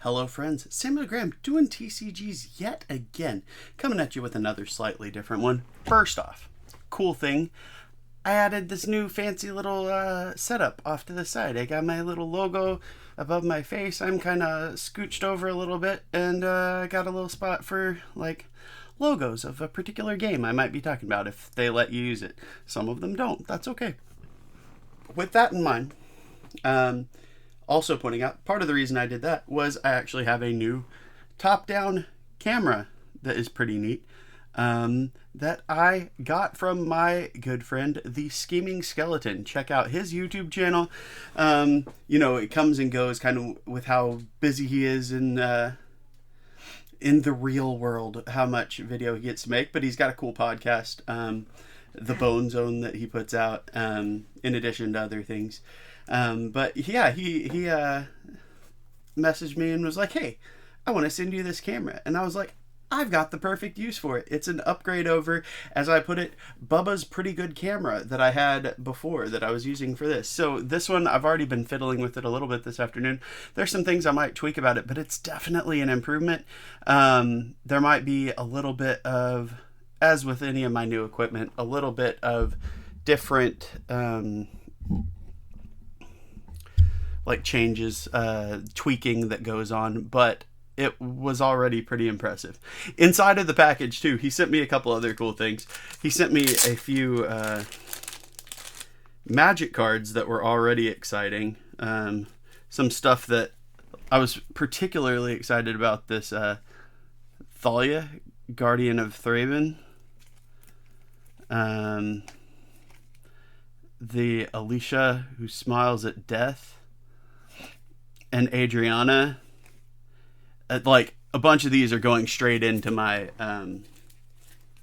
Hello friends, Samuel Graham doing TCGs yet again, coming at you with another slightly different one. First off, cool thing, I added this new fancy little setup off to the side. I got my little logo above my face. I'm kind of scooched over a little bit, and I got a little spot for like logos of a particular game I might be talking about if they let you use it. Some of them don't. That's okay. With that in mind, also pointing out, part of the reason I did that was I actually have a new top-down camera that is pretty neat that I got from my good friend, the Scheming Skeleton. Check out his YouTube channel. It comes and goes kind of with how busy he is in the real world, how much video he gets to make, but he's got a cool podcast, the Bone Zone, that he puts out, in addition to other things. But yeah, he messaged me and was like, hey, I want to send you this camera. And I was like, I've got the perfect use for it. It's an upgrade over, as I put it, Bubba's pretty good camera that I had before that I was using for this. So this one, I've already been fiddling with it a little bit this afternoon. There's some things I might tweak about it, but it's definitely an improvement. There might be a little bit of, as with any of my new equipment, a little bit of different like changes, tweaking that goes on, but it was already pretty impressive. Inside of the package too, he sent me a couple other cool things. He sent me a few magic cards that were already exciting. Some stuff that I was particularly excited about, this Thalia, Guardian of Thraben. The Alicia who smiles at death, and Adriana. Like a bunch of these are going straight into my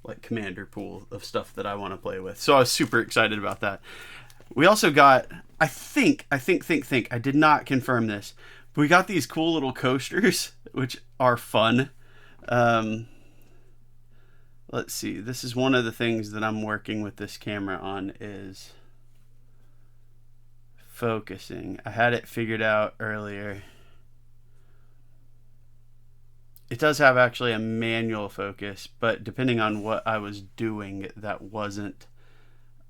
like commander pool of stuff that I want to play with. So I was super excited about that. We also got, I think, I did not confirm this, but we got these cool little coasters, which are fun. Let's see. This is one of the things that I'm working with this camera on, is focusing. I had it figured out earlier. It does have actually a manual focus, but depending on what I was doing, that wasn't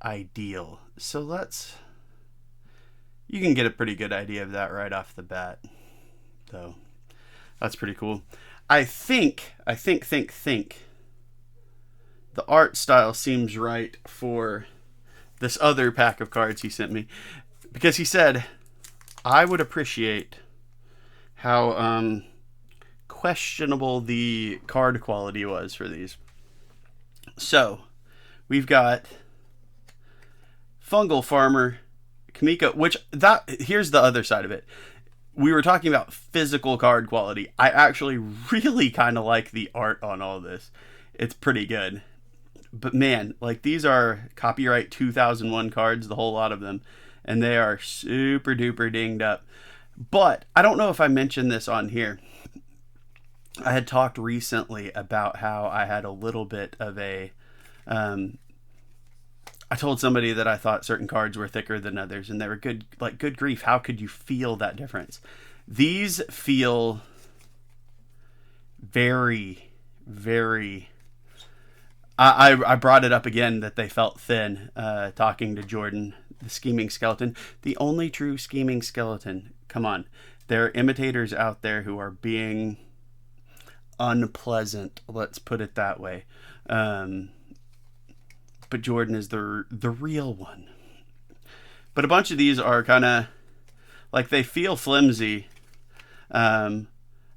ideal. So you can get a pretty good idea of that right off the bat. So that's pretty cool. I think the art style seems right for this other pack of cards he sent me, because he said I would appreciate how questionable the card quality was for these. So we've got Fungal Farmer, Kamiko, here's the other side of it. We were talking about physical card quality. I actually really kind of like the art on all this. It's pretty good. But man, like, these are copyright 2001 cards, the whole lot of them, and they are super duper dinged up. But I don't know if I mentioned this on here. I had talked recently about how I had a little bit of I told somebody that I thought certain cards were thicker than others, and they were good grief, how could you feel that difference? These feel very, very... I brought it up again that they felt thin, talking to Jordan, the Scheming Skeleton. The only true Scheming Skeleton. Come on. There are imitators out there who are being unpleasant, let's put it that way. But Jordan is the real one. But a bunch of these are kind of like, they feel flimsy. I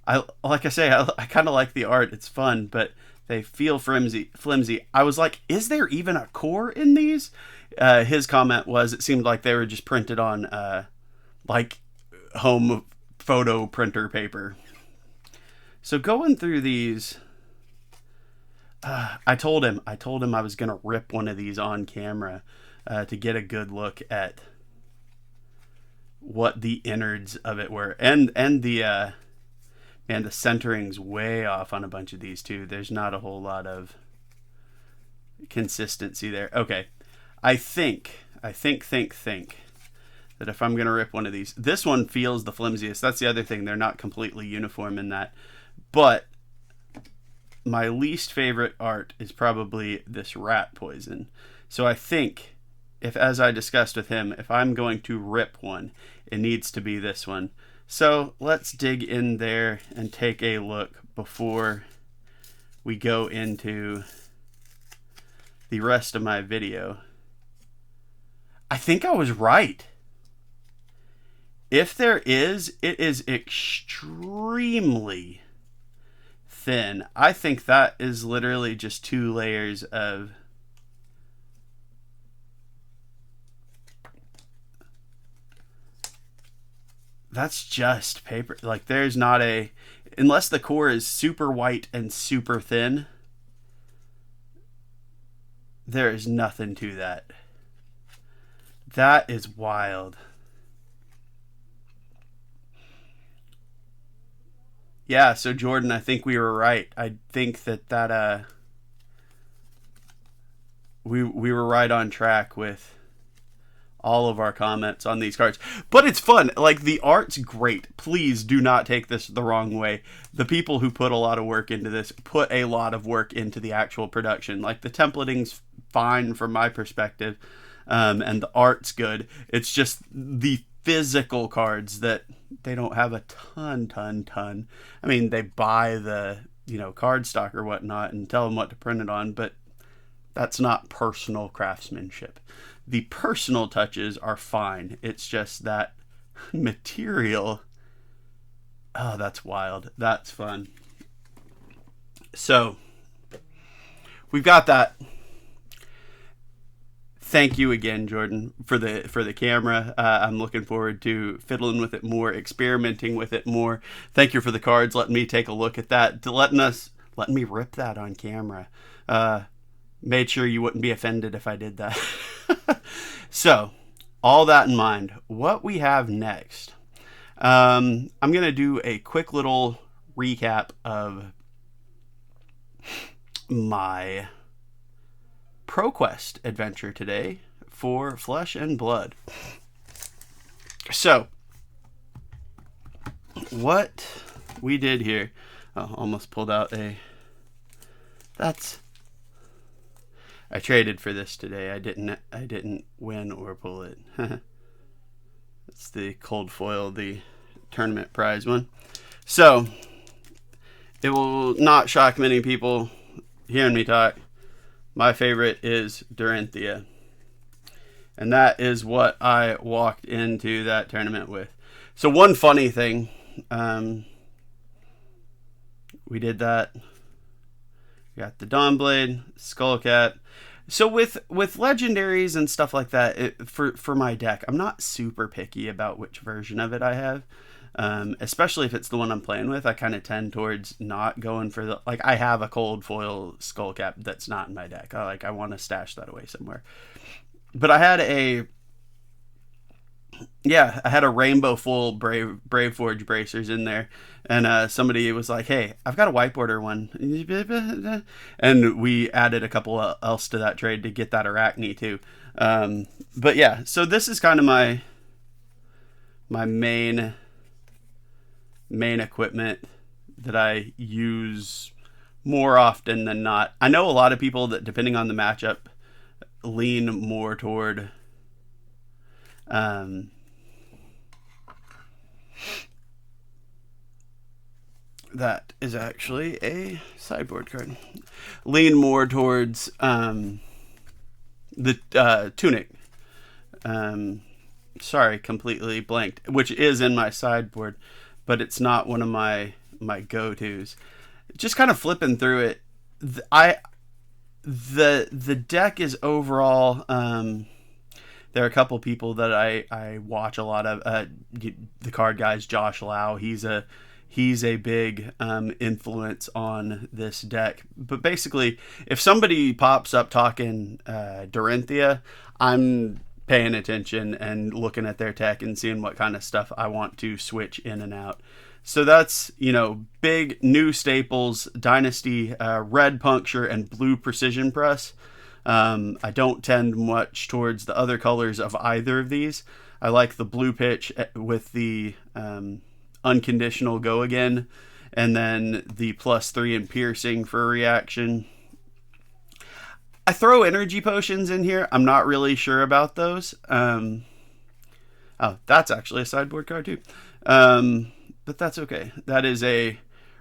kind of like the art. It's fun, but they feel flimsy. I was like, is there even a core in these? His comment was, it seemed like they were just printed on like home photo printer paper. So going through these, I told him I was going to rip one of these on camera to get a good look at what the innards of it were. And the centering's way off on a bunch of these too. There's not a whole lot of consistency there. Okay. I think that if I'm going to rip one of these, this one feels the flimsiest. That's the other thing. They're not completely uniform in that. But my least favorite art is probably this rat poison. So I think, if, as I discussed with him, if I'm going to rip one, it needs to be this one. So let's dig in there and take a look before we go into the rest of my video. I think I was right. If there is, it is extremely thin. I think that is literally just 2 layers of that's just paper. Like, there's not a, unless the core is super white and super thin, there is nothing to that. That is wild. Yeah, so Jordan, I think we were right. I think that we were right on track with all of our comments on these cards. But it's fun. Like, the art's great. Please do not take this the wrong way. The people who put a lot of work into this put a lot of work into the actual production. Like, the templating's fine from my perspective, and the art's good. It's just the physical cards that they don't have a ton. I mean, they buy the, card stock or whatnot and tell them what to print it on, but that's not personal craftsmanship. The personal touches are fine. It's just that material. Oh, that's wild. That's fun. So we've got that. Thank you again, Jordan, for the camera. I'm looking forward to fiddling with it more, experimenting with it more. Thank you for the cards, letting me take a look at that, letting me rip that on camera. Made sure you wouldn't be offended if I did that. So, all that in mind, what we have next, I'm going to do a quick little recap of my ProQuest adventure today for Flesh and Blood. So, what we did here, almost pulled out I traded for this today. I didn't win or pull it. It's the cold foil, the tournament prize one. So, it will not shock many people hearing me talk. My favorite is Dorinthia. And that is what I walked into that tournament with. So one funny thing, we did that. We got the Dawnblade, Skullcat. So with legendaries and stuff like that, for my deck, I'm not super picky about which version of it I have. Especially if it's the one I'm playing with, I kind of tend towards not going for the, like, I have a cold foil Skullcap that's not in my deck. I want to stash that away somewhere. But I had a rainbow full Brave Forge bracers in there, and somebody was like, "Hey, I've got a white border one," and we added a couple else to that trade to get that Arachne too. But yeah, so this is kind of my main equipment that I use more often than not. I know a lot of people that, depending on the matchup, lean more toward that is actually a sideboard card. Lean more towards the Tunic. Sorry, completely blanked, which is in my sideboard, but it's not one of my go-tos. Just kind of flipping through it, the deck is overall, there are a couple people that I watch a lot of, the card guys, Josh Lau, he's a big influence on this deck. But basically, if somebody pops up talking Dorinthia, I'm paying attention and looking at their tech and seeing what kind of stuff I want to switch in and out. So that's, big new staples, Dynasty, red puncture and blue precision press. I don't tend much towards the other colors of either of these. I like the blue pitch with the unconditional go again, and then the +3 in piercing for a reaction. I throw energy potions in here. I'm not really sure about those. Oh, that's actually a sideboard card too. But that's okay. That is a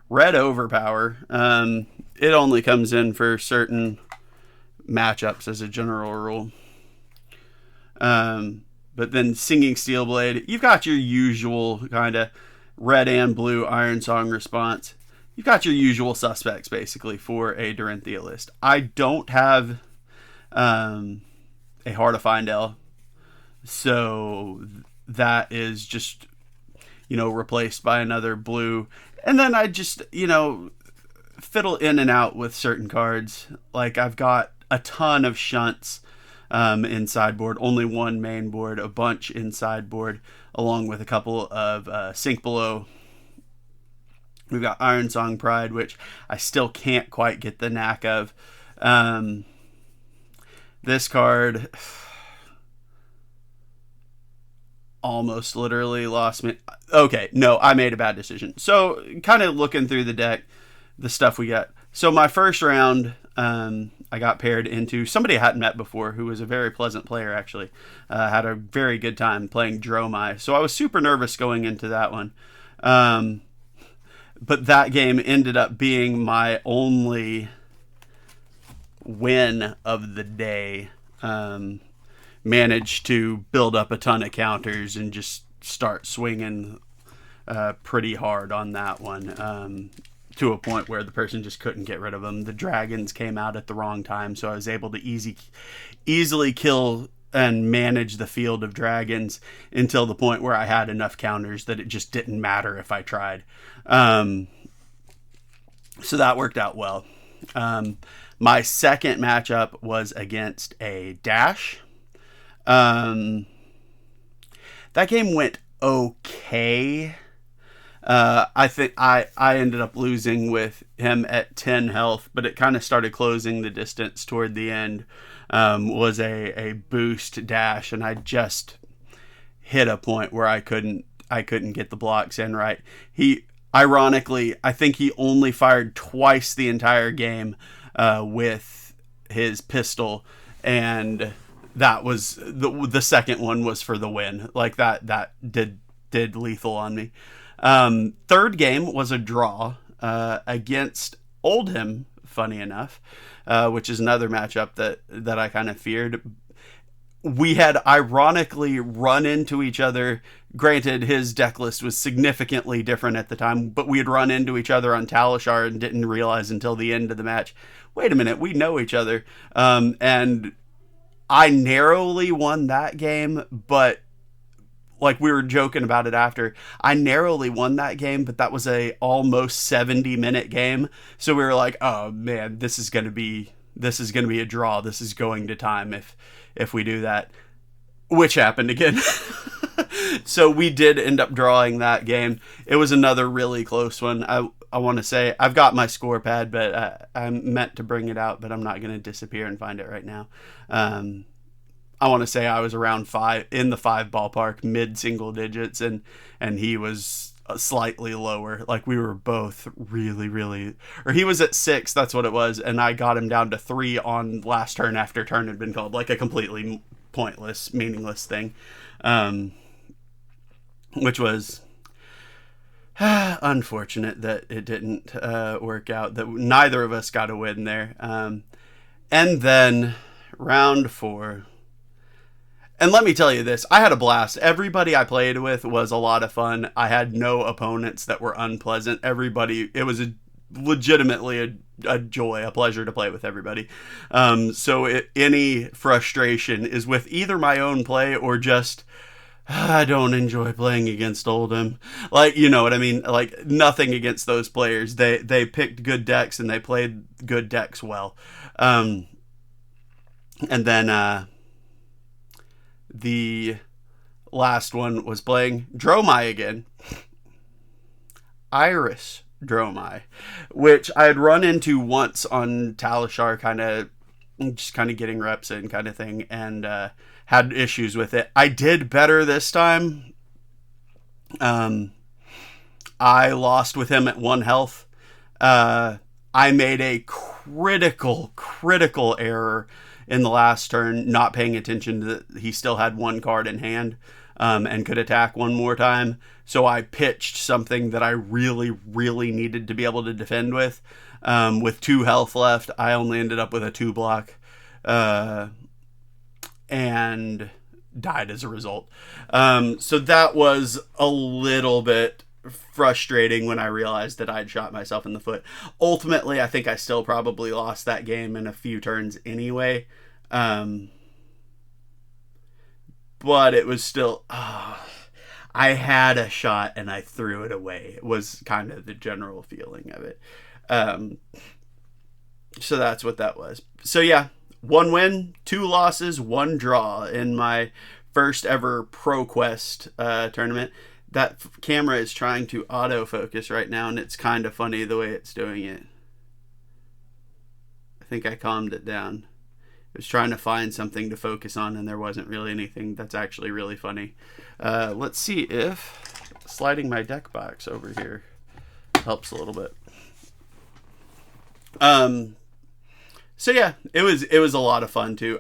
red overpower. It only comes in for certain matchups as a general rule. But then Singing Steelblade, you've got your usual kind of red and blue Iron Song response. You've got your usual suspects basically for a Dorinthia list. I don't have a Heart of Findel, so that is just, replaced by another blue. And then I just, fiddle in and out with certain cards. Like I've got a ton of shunts in sideboard, only one main board, a bunch in sideboard, along with a couple of Sink Below. We've got Iron Song Pride, which I still can't quite get the knack of. This card almost literally lost me. Okay, no, I made a bad decision. So kind of looking through the deck, the stuff we got. So my first round, I got paired into somebody I hadn't met before, who was a very pleasant player, actually. Had a very good time playing Dromai. So I was super nervous going into that one. But that game ended up being my only win of the day. Managed to build up a ton of counters and just start swinging pretty hard on that one. To a point where the person just couldn't get rid of them. The dragons came out at the wrong time, so I was able to easily kill and manage the field of dragons until the point where I had enough counters that it just didn't matter if I tried. So that worked out well. My second matchup was against a Dash. That game went okay. I think I ended up losing with him at 10 health, but it kind of started closing the distance toward the end. Was a boost dash, and I just hit a point where I couldn't get the blocks in right. Ironically, I think he only fired twice the entire game with his pistol, and that was the second one was for the win. Like that did lethal on me. Third game was a draw against Oldham, funny enough, which is another matchup that I kind of feared. We had ironically run into each other. Granted, his deck list was significantly different at the time, but we had run into each other on Talishar and didn't realize until the end of the match, wait a minute, we know each other. And I narrowly won that game, but like we were joking about it after, I narrowly won that game, but that was a almost 70-minute game. So we were like, oh man, this is going to be a draw. This is going to time if we do that, which happened again. So we did end up drawing that game. It was another really close one. I want to say I've got my score pad, but I meant to bring it out, but I'm not going to disappear and find it right now. I want to say I was around 5 in the 5 ballpark, mid single digits, and he was slightly lower. Like we were both really, or he was at 6, that's what it was, and I got him down to 3 on last turn after turn had been called, like a completely pointless, meaningless thing, which was unfortunate that it didn't work out, that neither of us got a win there. And then round 4. And let me tell you this, I had a blast. Everybody I played with was a lot of fun. I had no opponents that were unpleasant. It was legitimately a joy, a pleasure to play with everybody. So any frustration is with either my own play or just, I don't enjoy playing against Oldham. Like, you know what I mean? Like, nothing against those players. They picked good decks and they played good decks well. And then, the last one was playing Dromai again. Iris Dromai, which I had run into once on Talishar kind of just kind of getting reps in kind of thing, and had issues with it. I did better this time. I lost with him at 1 health. I made a critical error in the last turn, not paying attention to that he still had 1 card in hand, and could attack 1 more time. So I pitched something that I really needed to be able to defend with. With 2 health left, I only ended up with a 2 block, and died as a result. So that was a little bit frustrating when I realized that I'd shot myself in the foot. Ultimately, I think I still probably lost that game in a few turns anyway. But it was still... I had a shot and I threw it away. It was kind of the general feeling of it. So that's what that was. So yeah, 1 win, 2 losses, 1 draw in my first ever ProQuest tournament. That camera is trying to autofocus right now, and it's kind of funny the way it's doing it. I think I calmed it down. It was trying to find something to focus on, and there wasn't really anything. That's actually really funny. Let's see if sliding my deck box over here helps a little bit. So yeah, it was a lot of fun too.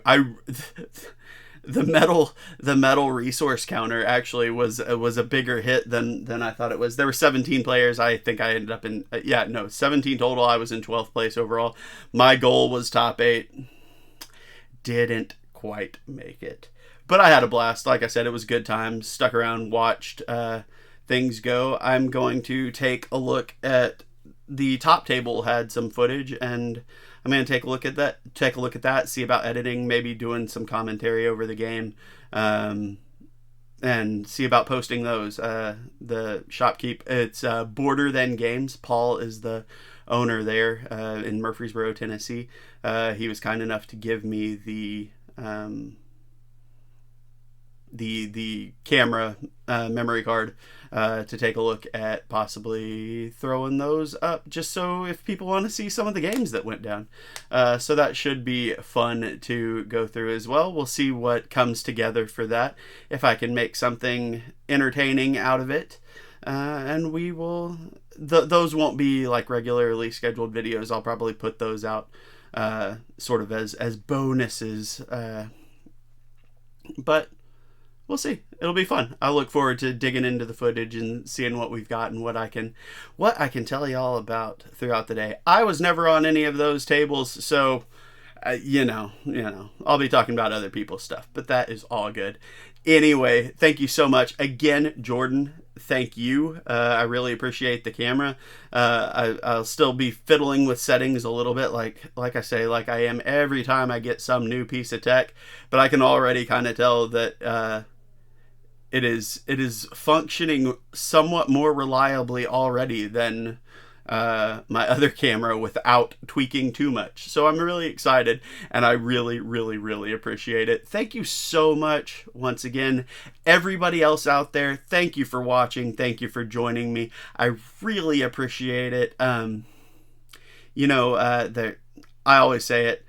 The metal resource counter actually was a bigger hit than I thought it was. There were 17 players. I think I ended up in 17 total. I was in 12th place overall. My goal was top 8. Didn't quite make it, but I had a blast. Like I said, it was a good time. Stuck around, watched things go. I'm going to take a look at the top table. Had some footage, and I'm going to take a look at that, see about editing, maybe doing some commentary over the game, and see about posting those. The shopkeep, it's Border Then Games. Paul is the owner there in Murfreesboro, Tennessee. He was kind enough to give me the camera memory card to take a look at, possibly throwing those up just so if people want to see some of the games that went down. So that should be fun to go through as well. We'll see what comes together for that, if I can make something entertaining out of it. And we will... those won't be like regularly scheduled videos. I'll probably put those out sort of as bonuses. But we'll see. It'll be fun. I look forward to digging into the footage and seeing what we've got and what I can tell y'all about throughout the day. I was never on any of those tables, so you know, I'll be talking about other people's stuff, but that is all good. Anyway, thank you so much again, Jordan. Thank you. I really appreciate the camera. I'll still be fiddling with settings a little bit, like I say, like I am every time I get some new piece of tech, but I can already kind of tell that it is functioning somewhat more reliably already than my other camera without tweaking too much. So I'm really excited, and I really appreciate it. Thank you so much once again, everybody else out there. Thank you for watching. Thank you for joining me. I really appreciate it. I always say it,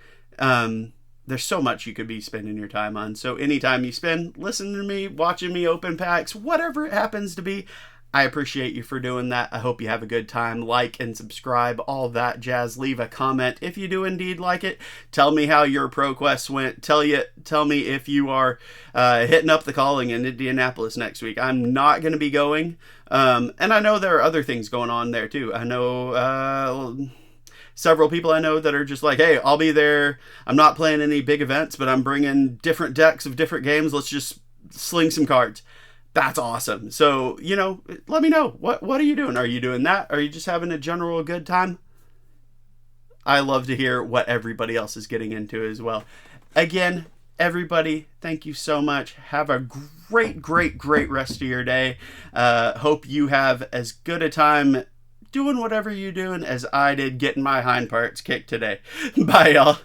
there's so much you could be spending your time on. So anytime you spend listening to me, watching me open packs, whatever it happens to be, I appreciate you for doing that. I hope you have a good time. Like and subscribe, all that jazz. Leave a comment if you do indeed like it. Tell me how your ProQuest went. Tell me if you are hitting up the calling in Indianapolis next week. I'm not going to be going. And I know there are other things going on there too. I know several people I know that are just like, hey, I'll be there. I'm not playing any big events, but I'm bringing different decks of different games. Let's just sling some cards. That's awesome. So, let me know. What are you doing? Are you doing that? Are you just having a general good time? I love to hear what everybody else is getting into as well. Again, everybody, thank you so much. Have a great rest of your day. Hope you have as good a time doing whatever you're doing as I did getting my hind parts kicked today. Bye, y'all.